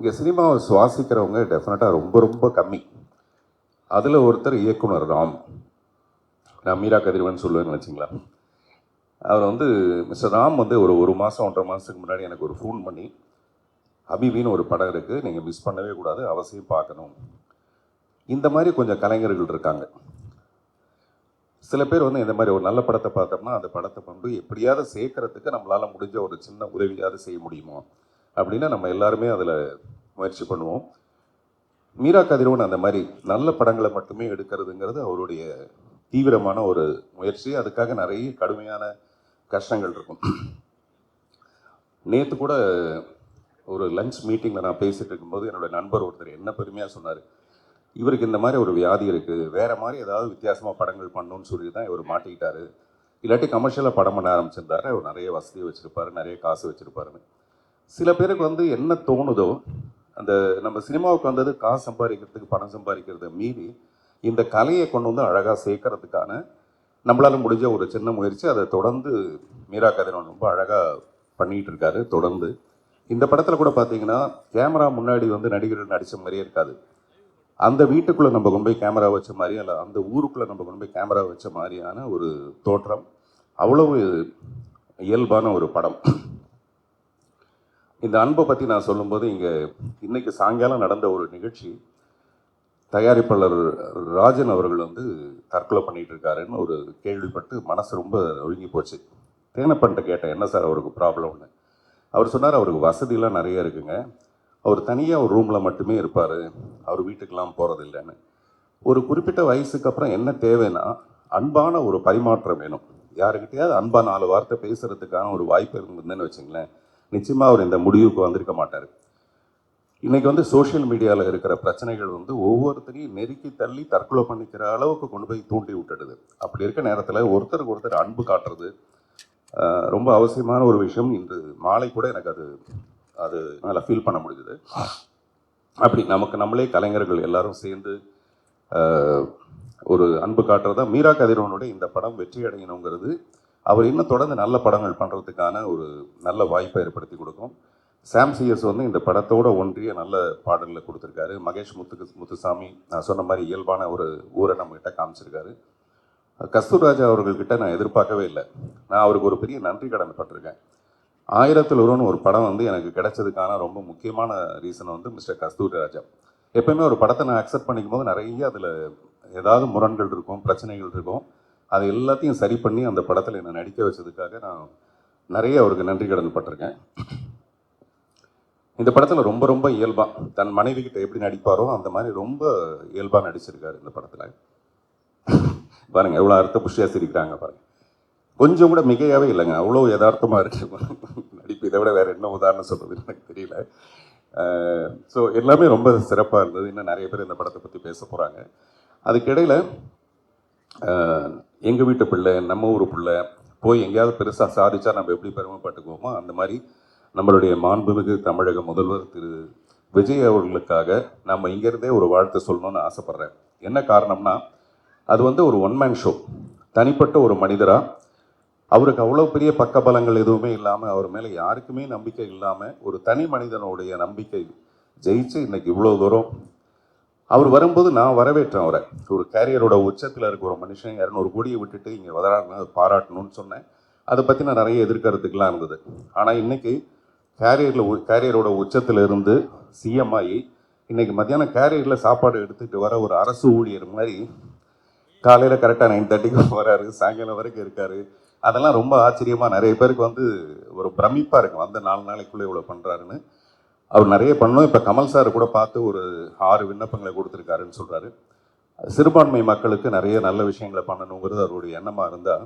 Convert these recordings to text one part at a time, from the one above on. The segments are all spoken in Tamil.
இங்கே சினிமாவை சுவாசிக்கிறவங்க டெஃபினட்டாக ரொம்ப ரொம்ப கம்மி. அதில் ஒருத்தர் இயக்குனர் ராம். நான் மீரா கதிரவன் சொல்லுவேன்னு வச்சுங்களா. அவர் வந்து மிஸ்டர் ராம் வந்து ஒரு மாதம் 1.5 மாதத்துக்கு முன்னாடி எனக்கு ஒரு ஃபோன் பண்ணி, ஹபீபின்னு ஒரு படம் இருக்குது, நீங்கள் மிஸ் பண்ணவே கூடாது, அவசியம் பார்க்கணும். இந்த மாதிரி கொஞ்சம் கலைஞர்கள் இருக்காங்க. சில பேர் வந்து இந்த மாதிரி ஒரு நல்ல படத்தை பார்த்தோம்னா அந்த படத்தை கொண்டு எப்படியாவது சேர்க்கறதுக்கு நம்மளால் முடிஞ்ச ஒரு சின்ன உதவியாவது செய்ய முடியுமோ அப்படின்னா நம்ம எல்லாருமே அதில் முயற்சி பண்ணுவோம். மீரா கதிரவன் அந்த மாதிரி நல்ல படங்களை மட்டுமே எடுக்கிறதுங்கிறது அவருடைய தீவிரமான ஒரு முயற்சி. அதுக்காக நிறைய கடுமையான கஷ்டங்கள் இருக்கும். நேற்று கூட ஒரு லஞ்ச் மீட்டிங்கில் நான் பேசிகிட்டு இருக்கும்போது என்னோடய நண்பர் ஒருத்தர் என்ன பெருமையாக சொன்னார், இவருக்கு இந்த மாதிரி ஒரு வியாதி இருக்குது, வேறு மாதிரி ஏதாவது வித்தியாசமாக படங்கள் பண்ணணும்னு சொல்லி தான் இவர் மாட்டிக்கிட்டார். இல்லாட்டி கமர்ஷியலாக படம் பண்ண ஆரம்பிச்சிருந்தாரு. அவர் நிறைய வசதி வச்சுருப்பார், நிறைய காசு வச்சுருப்பாருன்னு. சில பேருக்கு வந்து என்ன தோணுதோ, அந்த நம்ம சினிமாவுக்கு வந்தது காசு சம்பாதிக்கிறதுக்கு, பணம் சம்பாதிக்கிறத மீறி இந்த கலையை கொண்டு வந்து அழகாக சேர்க்கறதுக்கான நம்மளால் முடிஞ்ச ஒரு சின்ன முயற்சி. அதை தொடர்ந்து மீரா கதிரவன் ரொம்ப அழகாக பண்ணிகிட்டு இருக்காரு. தொடர்ந்து இந்த படத்தில் கூட பார்த்தீங்கன்னா கேமரா முன்னாடி வந்து நடிகர்கள் நடித்த மாதிரியே இருக்காது. அந்த வீட்டுக்குள்ளே நம்ம கொண்டு போய் கேமரா வச்ச மாதிரி, அல்ல அந்த ஊருக்குள்ளே நம்ம கொண்டு போய் கேமரா வச்ச மாதிரியான ஒரு தோற்றம். அவ்வளவு இயல்பான ஒரு படம். இந்த அன்பை பற்றி நான் சொல்லும்போது, இன்னைக்கு சாயங்காலம் நடந்த ஒரு நிகழ்ச்சி, தயாரிப்பாளர் ராஜன் அவர்கள் வந்து தற்கொலை பண்ணிகிட்டு இருக்காருன்னு ஒரு கேள்விப்பட்டு மனசு ரொம்ப ஒழுங்கி போச்சு. தேனப்பன்ட்ட கேட்டேன், என்ன சார் அவருக்கு ப்ராப்ளம்னு. அவர் சொன்னார், அவருக்கு வசதியெலாம் நிறைய இருக்குங்க, அவர் தனியாக ஒரு ரூமில் மட்டுமே இருப்பார், அவர் வீட்டுக்கெல்லாம் போகிறது இல்லைன்னு. ஒரு குறிப்பிட்ட வயசுக்கு அப்புறம் என்ன தேவைன்னா, அன்பான ஒரு பரிமாற்றம் வேணும். யாருக்கிட்டையாவது அன்பான 4 வார்த்தை பேசுகிறதுக்கான ஒரு வாய்ப்பு இருந்ததுன்னு வச்சுங்களேன், நிச்சயமாக அவர் இந்த முடிவுக்கு வந்திருக்க மாட்டார். இன்றைக்கி வந்து சோஷியல் மீடியாவில் இருக்கிற பிரச்சனைகள் வந்து ஒவ்வொருத்தரையும் நெருக்கி தள்ளி தற்கொலை பண்ணிக்கிற அளவுக்கு கொண்டு போய் தூண்டி விட்டுடுது. அப்படி இருக்க நேரத்தில் ஒருத்தருக்கு ஒருத்தர் அன்பு காட்டுறது ரொம்ப அவசியமான ஒரு விஷயம். இன்று மாலை கூட எனக்கு அது நல்லா ஃபீல் பண்ண முடியுது. அப்படி நமக்கு நம்மளே கலைஞர்கள் எல்லாரும் சேர்ந்து ஒரு அன்பு காட்டுறதா மீரா கதிரவனுடைய இந்த படம் வெற்றி அடையணுங்கிறது அவர் இன்னும் தொடர்ந்து நல்ல படங்கள் பண்ணுறதுக்கான ஒரு நல்ல வாய்ப்பை ஏற்படுத்தி கொடுக்கும். சாம் சிஎஸ் வந்து இந்த படத்தோட ஒன்றிய நல்ல பாடல்களை கொடுத்துருக்காரு. மகேஷ் முத்துசாமி நான் சொன்ன மாதிரி இயல்பான ஒரு ஊரை நம்மகிட்ட காமிச்சிருக்காரு. கஸ்தூர்ராஜா அவர்கள்கிட்ட நான் எதிர்பார்க்கவே இல்லை. நான் அவருக்கு ஒரு பெரிய நன்றி கடன் பட்டிருக்கேன். 1000ல் ஒருவன் ஒரு படம் வந்து எனக்கு கிடைச்சதுக்கான ரொம்ப முக்கியமான ரீசன் வந்து மிஸ்டர் கஸ்தூர்ராஜா. எப்போயுமே ஒரு படத்தை நான் அக்செப்ட் பண்ணிக்கும் போது நிறைய அதில் ஏதாவது முரண்கள் இருக்கும், பிரச்சனைகள் இருக்கும். அதை எல்லாத்தையும் சரி பண்ணி அந்த படத்தில் என்னை நடிக்க வச்சதுக்காக நான் நிறைய அவருக்கு நன்றி கடன் பட்டிருக்கேன். இந்த படத்தில் ரொம்ப ரொம்ப இயல்பாக தன் மனைவி கிட்ட எப்படி நடிப்பாரோ அந்த மாதிரி ரொம்ப இயல்பாக நடிச்சிருக்காரு இந்த படத்தில். பாருங்கள் எவ்வளோ அர்த்த புஷ்டியாக சிரிக்கிறாங்க பாருங்கள். கொஞ்சம் கூட மிகையாகவே இல்லைங்க, அவ்வளோ யதார்த்தமாக இருக்கு நடிப்பு. இதை விட வேறு என்ன உதாரணம் சொல்கிறதுன்னு எனக்கு தெரியல. ஸோ எல்லாமே ரொம்ப சிறப்பாக இருந்தது. இன்னும் நிறைய பேர் இந்த படத்தை பற்றி பேச போகிறாங்க. அதுக்கிடையில் எங்கள் வீட்டு பிள்ளை, நம்ம ஊர் பிள்ளை போய் எங்கேயாவது பெருசாக சாதிச்சா நம்ம எப்படி பெருமைப்பட்டுக்குவோமோ அந்த மாதிரி நம்மளுடைய மாண்புமிகு தமிழக முதல்வர் திரு விஜய் அவர்களுக்காக நம்ம இங்கேருந்தே ஒரு வாழ்த்து சொல்லணும்னு ஆசைப்பட்றேன். என்ன காரணம்னா, அது வந்து ஒரு ஒன்மேன் ஷோ. தனிப்பட்ட ஒரு மனிதராக அவருக்கு அவ்வளோ பெரிய பக்கபலங்கள் எதுவுமே இல்லாமல், அவர் மேலே யாருக்குமே நம்பிக்கை இல்லாமல், ஒரு தனி மனிதனுடைய நம்பிக்கை ஜெயிச்சு இன்னைக்கு இவ்வளோ தூரம் அவர் வரும்போது நான் வரவேற்றேன் அவரை. ஒரு கேரியரோட உச்சத்தில் இருக்க ஒரு மனுஷன் 200 கோடியை விட்டுட்டு இங்கே வராருன்னு பாராட்டணும்னு சொன்னேன். அதை பற்றி நான் நிறைய எதிர்க்கிறதுக்கெலாம் இருந்தது. ஆனால் இன்றைக்கி கேரியரோட உச்சத்தில் இருந்து சிஎம் ஆகி இன்றைக்கி மத்தியானம் கேரியரில் சாப்பாடு எடுத்துகிட்டு வர ஒரு அரசு ஊழியர் மாதிரி காலையில் கரெக்டாக 9:30க்கு வராரு, சாயங்காலம் வரைக்கும் இருக்கார். அதெல்லாம் ரொம்ப ஆச்சரியமாக நிறைய பேருக்கு வந்து ஒரு பிரமிப்பாக இருக்கும், அந்த 4 நாளைக்குள்ளே இவ்வளோ பண்ணுறாருன்னு. அவர் நிறைய பண்ணோம். இப்போ கமல் சார் கூட பார்த்து ஒரு 6 விண்ணப்பங்களை கொடுத்துருக்காருன்னு சொல்கிறாரு. சிறுபான்மை மக்களுக்கு நிறைய நல்ல விஷயங்களை பண்ணணுங்கிறது அவருடைய எண்ணமாக இருந்தால்,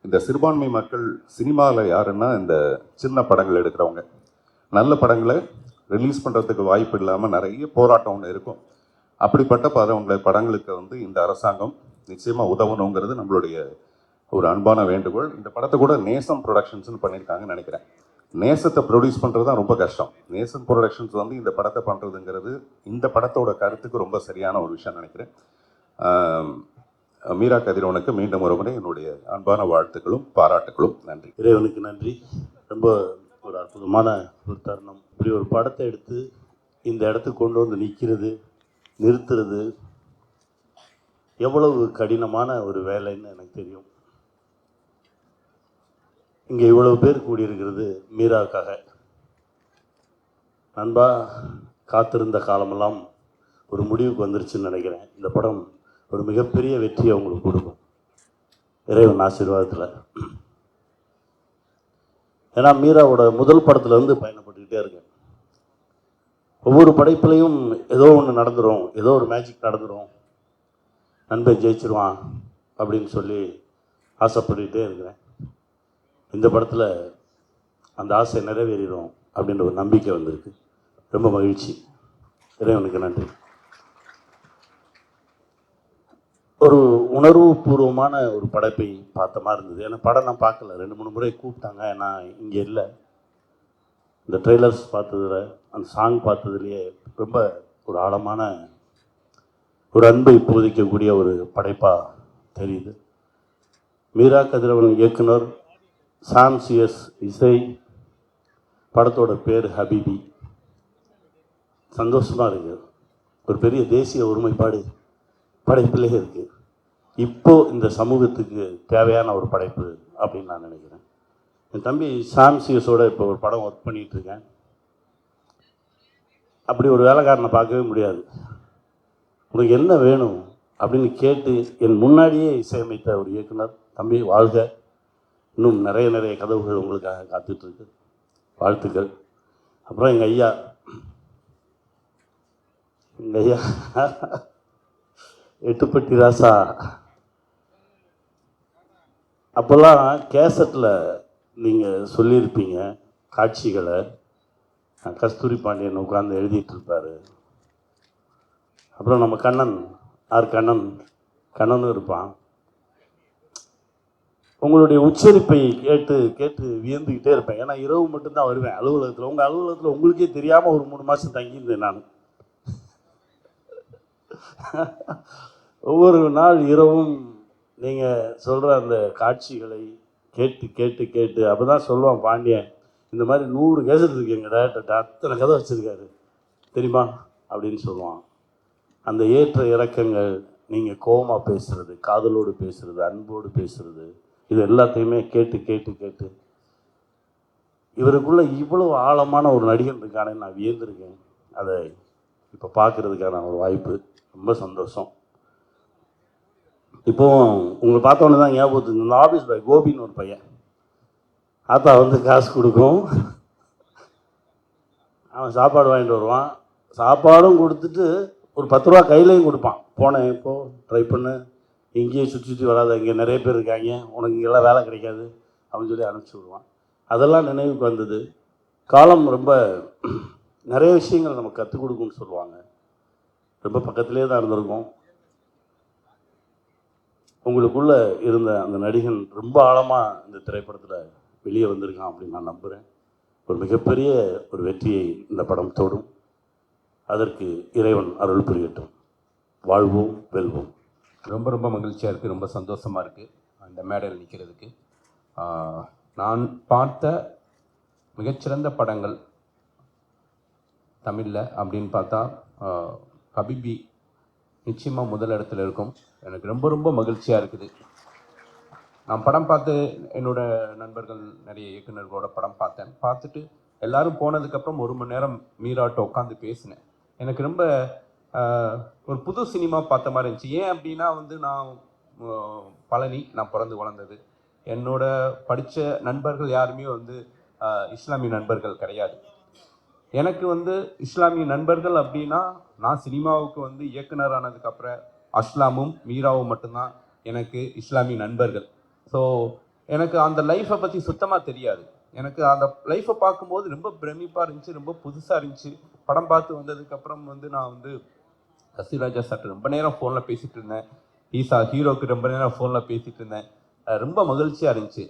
இந்த சிறுபான்மை மக்கள் சினிமாவில் யாருன்னா இந்த சின்ன படங்கள் எடுக்கிறவங்க, நல்ல படங்களை ரிலீஸ் பண்ணுறதுக்கு வாய்ப்பு இல்லாமல் நிறைய போராட்டம் ஒன்று இருக்கும். அப்படிப்பட்ட படங்களுக்கு வந்து இந்த அரசாங்கம் நிச்சயமாக உதவணுங்கிறது நம்மளுடைய ஒரு அன்பான வேண்டுகோள். இந்த படத்தை கூட நேசம் ப்ரொடக்ஷன்ஸ்னு பண்ணியிருக்காங்கன்னு நினைக்கிறேன். நேசத்தை ப்ரொடியூஸ் பண்ணுறது தான் ரொம்ப கஷ்டம். நேசம் ப்ரொடக்ஷன்ஸ் வந்து இந்த படத்தை பண்ணுறதுங்கிறது இந்த படத்தோட கருத்துக்கு ரொம்ப சரியான ஒரு விஷயம் நினைக்கிறேன். மீரா கதிரவனுக்கு மீண்டும் ஒரு முறை என்னுடைய அன்பான வாழ்த்துக்களும் பாராட்டுகளும். நன்றி. இறைவனுக்கு நன்றி. ரொம்ப ஒரு அற்புதமான ஒரு தருணம். இப்படி ஒரு படத்தை எடுத்து இந்த இடத்துக்கு கொண்டு வந்து நிறுத்துறது எவ்வளவு கடினமான ஒரு வேலைன்னு எனக்கு தெரியும். இங்கே இவ்வளவு பேர் கூடியிருக்கிறது மீராவுக்காக. நண்பா, காத்திருந்த காலமெல்லாம் ஒரு முடிவுக்கு வந்துருச்சுன்னு நினைக்கிறேன். இந்த படம் ஒரு மிகப்பெரிய வெற்றியை உங்களுக்கு கொடுக்கும், இறைவன் ஆசீர்வாதத்தில். ஏன்னா மீராவோட முதல் படத்தில் வந்து பயணப்பட்டுக்கிட்டே இருக்கேன். ஒவ்வொரு படைப்புலையும் ஏதோ ஒன்று நடந்துடும், ஏதோ ஒரு மேஜிக் நடந்துடும், நண்பன் ஜெயிச்சிருவான் அப்படின்னு சொல்லி ஆசைப்பட்டுக்கிட்டே இருக்கிறேன். இந்த படத்தில் அந்த ஆசை நிறைவேறிடும் அப்படின்ற ஒரு நம்பிக்கை வந்திருக்கு. ரொம்ப மகிழ்ச்சி. இறைவனுக்கு நன்றி. ஒரு உணர்வு பூர்வமான ஒரு படைப்பை பார்த்த மாதிரி இருந்தது. ஏன்னா படம் நான் பார்க்கல, 2-3 முறை கூப்பிட்டாங்க, நான் இங்கே இல்லை. இந்த ட்ரெய்லர்ஸ் பார்த்ததில், அந்த சாங் பார்த்ததுலேயே ரொம்ப ஒரு ஆழமான ஒரு அன்பை போதிக்கக்கூடிய ஒரு படைப்பாக தெரியுது. மீரா கதிரவன் இயக்குனர், சாம் சிஎஸ் இசை, படத்தோட பேர் ஹபீபி. சந்தோஷமாக இருக்குது. ஒரு பெரிய தேசிய ஒருமைப்பாடு படைப்பிலே இருக்குது. இப்போது இந்த சமூகத்துக்கு தேவையான ஒரு படைப்பு அப்படின்னு நான் நினைக்கிறேன். என் தம்பி சாம் சிஎஸோட இப்போ ஒரு படம் ஒர்க் பண்ணிகிட்ருக்கேன். அப்படி ஒரு வேலைக்காரனை பார்க்கவே முடியாது. உனக்கு என்ன வேணும் அப்படின்னு கேட்டு என் முன்னாடியே இசையமைத்த ஒரு இயக்குனர். தம்பி வாழ்க, இன்னும் நிறைய கதவுகள் உங்களுக்காக காத்துட்ருக்கு. வாழ்த்துக்கள். அப்புறம் எங்கள் ஐயா எட்டுப்பட்டி ராசா. அப்போல்லாம் கேசட்டில் நீங்கள் சொல்லியிருப்பீங்க காட்சிகளை. கஸ்தூரி பாண்டியன் உட்காந்து எழுதிட்டு இருப்பார். அப்புறம் நம்ம கண்ணனும் இருப்பான். உங்களுடைய உச்சரிப்பை கேட்டு வியந்துக்கிட்டே இருப்பேன். ஏன்னா இரவு மட்டும்தான் வருவேன் அலுவலகத்தில். உங்கள் அலுவலகத்தில் உங்களுக்கே தெரியாமல் ஒரு 3 மாதம் தங்கியிருந்தேன் நான். ஒவ்வொரு நாள் இரவும் நீங்கள் சொல்கிற அந்த காட்சிகளை கேட்டு அப்போ தான் சொல்லுவான் பாண்டியன், இந்த மாதிரி 100 கேசட் இருக்கு எங்கள் டேரக்டர்கிட்ட, அத்தனை கதை வச்சுருக்காரு தெரியுமா அப்படின்னு சொல்லுவான். அந்த ஏற்ற இறக்கங்கள், நீங்கள் கோபமாக பேசுகிறது, காதலோடு பேசுகிறது, அன்போடு பேசுகிறது, இது எல்லாத்தையுமே கேட்டு இவருக்குள்ளே இவ்வளோ ஆழமான ஒரு நடிகன் இருக்கானே நான் வியந்திருக்கேன். அதை இப்போ பார்க்குறதுக்கான ஒரு வாய்ப்பு. ரொம்ப சந்தோஷம். இப்போது உங்களை பார்த்தோன்னே தான் ஞாபகத்துக்கு இந்த ஆஃபீஸ் பாய் கோபின்னு ஒரு பையன். ஆத்தா வந்து காசு கொடுக்கும், அவன் சாப்பாடு வாங்கிட்டு வருவான். சாப்பாடும் கொடுத்துட்டு ஒரு 10 ரூபா கையிலையும் கொடுப்பான். போனேன் இப்போது ட்ரை பண்ணு, இங்கேயே சுற்றி வராத, இங்கே நிறைய பேர் இருக்காங்க, உனக்கு இங்கெல்லாம் வேலை கிடைக்காது அப்படின்னு சொல்லி அனுப்பிச்சி விடுவான். அதெல்லாம் நினைவுக்கு வந்தது. காலம் ரொம்ப நிறைய விஷயங்கள் நமக்கு கற்றுக் கொடுக்குன்னு சொல்லுவாங்க. ரொம்ப பக்கத்திலே தான் இருந்திருக்கோம். உங்களுக்குள்ளே இருந்த அந்த நடிகன் ரொம்ப ஆழமாக இந்த திரைப்படத்தில் வெளியே வந்திருக்கான் அப்படின்னு நான் நம்புகிறேன். ஒரு மிகப்பெரிய ஒரு வெற்றியை இந்த படம் தோடும். அதற்கு இறைவன் அருள் புரியட்டும். வாழ்வோம், வெல்வோம். ரொம்ப மகிழ்ச்சியாக இருக்குது. ரொம்ப சந்தோஷமாக இருக்குது இந்த மேடையில் நிற்கிறதுக்கு. நான் பார்த்த மிகச்சிறந்த படங்கள் தமிழில் அப்படின்னு பார்த்தா ஹபீபி நிச்சயமாக முதல் இடத்துல இருக்கும். எனக்கு ரொம்ப மகிழ்ச்சியாக இருக்குது. நான் படம் பார்த்து என்னோடய நண்பர்கள் நிறைய இயக்குநர்களோட படம் பார்த்துட்டு எல்லோரும் போனதுக்கப்புறம் 1 மணி நேரம் மீராட்ட உட்காந்து பேசினேன். எனக்கு ரொம்ப ஒரு புது சினிமா பார்த்த மாதிரி இருந்துச்சு. ஏன் அப்படின்னா வந்து நான் பழனி, நான் பிறந்து வளர்ந்தது. என்னோட படித்த நண்பர்கள் யாருமே வந்து இஸ்லாமிய நண்பர்கள் கிடையாது. எனக்கு வந்து இஸ்லாமிய நண்பர்கள் அப்படின்னா நான் சினிமாவுக்கு வந்து இயக்குனர் ஆனதுக்கப்புறம் அஸ்லாமும் மீராவும் மட்டும்தான் எனக்கு இஸ்லாமிய நண்பர்கள். ஸோ எனக்கு அந்த லைஃப்பை பற்றி சுத்தமாக தெரியாது. எனக்கு அந்த லைஃப்பை பார்க்கும்போது ரொம்ப பிரமிப்பாக இருந்துச்சு, ரொம்ப புதுசாக இருந்துச்சு. படம் பார்த்து வந்ததுக்கப்புறம் வந்து நான் வந்து சசிராஜா சார்ட்டு ரொம்ப நேரம் ஃபோனில் பேசிகிட்டு இருந்தேன். ஹீரோக்கு ரொம்ப நேரம் ஃபோனில் பேசிகிட்டு இருந்தேன். ரொம்ப மகிழ்ச்சியாக இருந்துச்சு.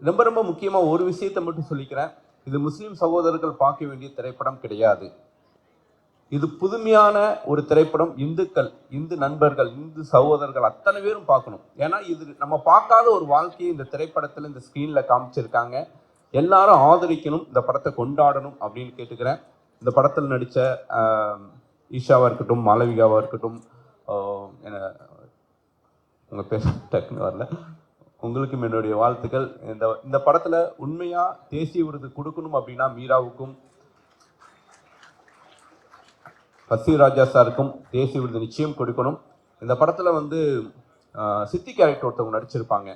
ரொம்ப முக்கியமாக ஒரு விஷயத்தை மட்டும் சொல்லிக்கிறேன். இது முஸ்லீம் சகோதரர்கள் பார்க்க வேண்டிய திரைப்படம் கிடையாது. இது புதுமையான ஒரு திரைப்படம். இந்து நண்பர்கள், இந்து சகோதரர்கள் அத்தனை பேரும் பார்க்கணும். ஏன்னா இது நம்ம பார்க்காத ஒரு வாழ்க்கையை இந்த திரைப்படத்தில், இந்த ஸ்க்ரீனில் காமிச்சிருக்காங்க. எல்லாரும் ஆதரிக்கணும், இந்த படத்தை கொண்டாடணும் அப்படின்னு கேட்டுக்கிறேன். இந்த படத்தில் நடித்த ஈஷாவாக இருக்கட்டும், மாளவிகாவாக இருக்கட்டும், உங்கள் பேர் டக்குன்னு வரல, உங்களுக்கும் என்னுடைய வாழ்த்துக்கள். இந்த படத்தில் உண்மையாக தேசிய விருது கொடுக்கணும் அப்படின்னா மீராவுக்கும் பசிராஜா சாருக்கும் தேசிய விருது நிச்சயம் கொடுக்கணும். இந்த படத்தில் வந்து சித்தி கேரக்டர் ஒருத்தவங்க நடிச்சிருப்பாங்க,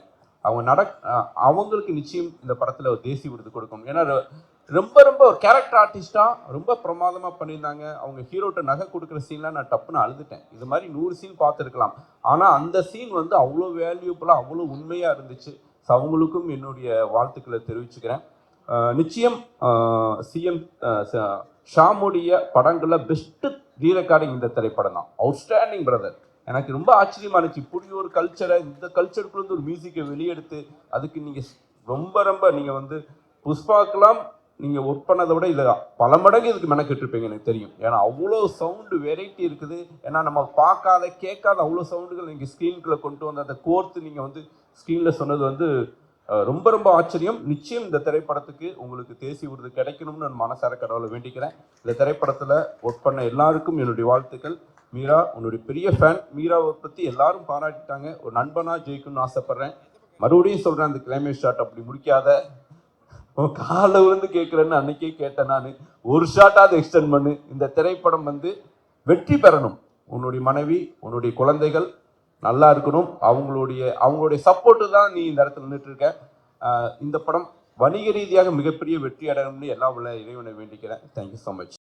அவங்களுக்கு நிச்சயம் இந்த படத்தில் ஒரு தேசிய விருது கொடுக்கணும். ஏன்னா ரொம்ப ஒரு கேரக்டர் ஆர்டிஸ்டாக ரொம்ப பிரமாதமாக பண்ணியிருந்தாங்க. அவங்க ஹீரோட்ட நகை கொடுக்குற சீன்லாம் நான் டப்புன்னு அழுதுட்டேன். இது மாதிரி 100 சீன் பார்த்துருக்கலாம், ஆனால் அந்த சீன் வந்து அவ்வளோ வேல்யூபுளாக அவ்வளோ உண்மையாக இருந்துச்சு. ஸோ அவங்களுக்கும் என்னுடைய வாழ்த்துக்களை தெரிவிச்சுக்கிறேன். நிச்சயம் சிஎம் ஷாமுடைய படங்களில் பெஸ்ட்டு ரீரெக்கார்டிங் இந்த திரைப்படம் தான். Outstanding brother. எனக்கு ரொம்ப ஆச்சரியமா இருந்துச்சு, இப்படி ஒரு கல்ச்சரை, இந்த கல்ச்சருக்குள்ள ஒரு மியூசிக்கை வெளியெடுத்து அதுக்கு நீங்கள் ரொம்ப நீங்கள் வந்து புஷ்பாக்கெல்லாம் நீங்கள் ஒர்க் பண்ணதை விட இதில் பல மடங்கு இதுக்கு மெனக்கெட்டுருப்பீங்க எனக்கு தெரியும். ஏன்னா அவ்வளோ சவுண்டு வெரைட்டி இருக்குது. ஏன்னா நம்ம பார்க்காத கேட்காத அவ்வளோ சவுண்டுகள் நீங்கள் ஸ்க்ரீனுக்குள்ளே கொண்டு வந்து அதை கோர்த்து நீங்கள் வந்து ஸ்க்ரீனில் சொன்னது வந்து ரொம்ப ஆச்சரியம். நிச்சயம் இந்த திரைப்படத்துக்கு உங்களுக்கு தேசிய விருது கிடைக்கணும்னு நான் மனசார கடவுளை வேண்டிக்கிறேன். இந்த திரைப்படத்தில் ஒர்க் பண்ண எல்லாருக்கும் என்னுடைய வாழ்த்துக்கள். மீரா உன்னுடைய பெரிய ஃபேன். மீராவை பற்றி எல்லாரும் பாராட்டிட்டாங்க. ஒரு நண்பனாக ஜெயிக்கணும்னு ஆசைப்பட்றேன். மறுபடியும் சொல்கிறேன், அந்த கிளைமேட் ஷாட் அப்படி முடிக்காத, உன் காலில் விழுந்து கேட்குறேன்னு அன்னைக்கே கேட்டேன் நான். ஒரு ஷாட்டாவது எக்ஸ்டெண்ட் பண்ணு. இந்த திரைப்படம் வந்து வெற்றி பெறணும். உன்னுடைய மனைவி, உன்னுடைய குழந்தைகள் நல்லா இருக்கணும். அவங்களுடைய சப்போர்ட்டு தான் நீ இந்த இடத்துல நின்றுட்டு இருக்க. இந்த படம் வணிக ரீதியாக மிகப்பெரிய வெற்றி அடையணும்னு எல்லா உள்ள இறைவனை வேண்டிக்கிறேன். Thank you so much.